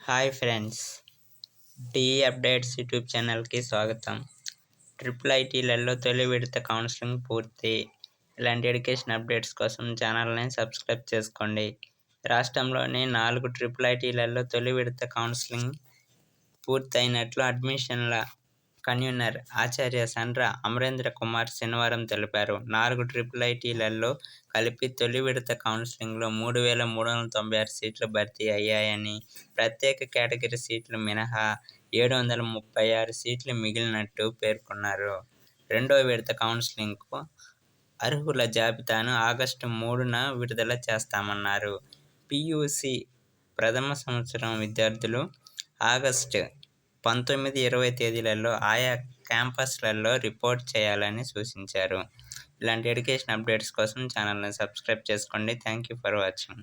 Hi friends, TE updates YouTube ఛానల్కి స్వాగతం. Triple ఐటీలలో తొలి విడత కౌన్సిలింగ్ పూర్తి. ఇలాంటి ఎడ్యుకేషన్ అప్డేట్స్ కోసం ఛానల్ని సబ్స్క్రైబ్ చేసుకోండి. రాష్ట్రంలోని 4 ట్రిపుల్ ఐటీలలో తొలి విడత కౌన్సిలింగ్ పూర్తయినట్లు అడ్మిషన్ల కన్వీనర్ ఆచార్య సండ్ర అమరేంద్ర కుమార్ శనివారం తెలిపారు. 4 ట్రిపుల్ ఐటీలలో కలిపి తొలి విడత కౌన్సిలింగ్లో 3,396 సీట్లు భర్తీ అయ్యాయని, ప్రత్యేక కేటగిరీ సీట్లు మినహా 736 సీట్లు మిగిలినట్టు పేర్కొన్నారు. రెండో విడత కౌన్సిలింగ్కు అర్హుల జాబితాను ఆగస్టు 3న విడుదల చేస్తామన్నారు. పీయూసీ ప్రథమ సంవత్సరం విద్యార్థులు ఆగస్టు 19, 20 తేదీలలో ఆయా క్యాంపస్లలో రిపోర్ట్ చేయాలని సూచించారు. ఇలాంటి ఎడ్యుకేషన్ అప్డేట్స్ కోసం ఛానల్ని సబ్స్క్రైబ్ చేసుకోండి. Thank you for watching.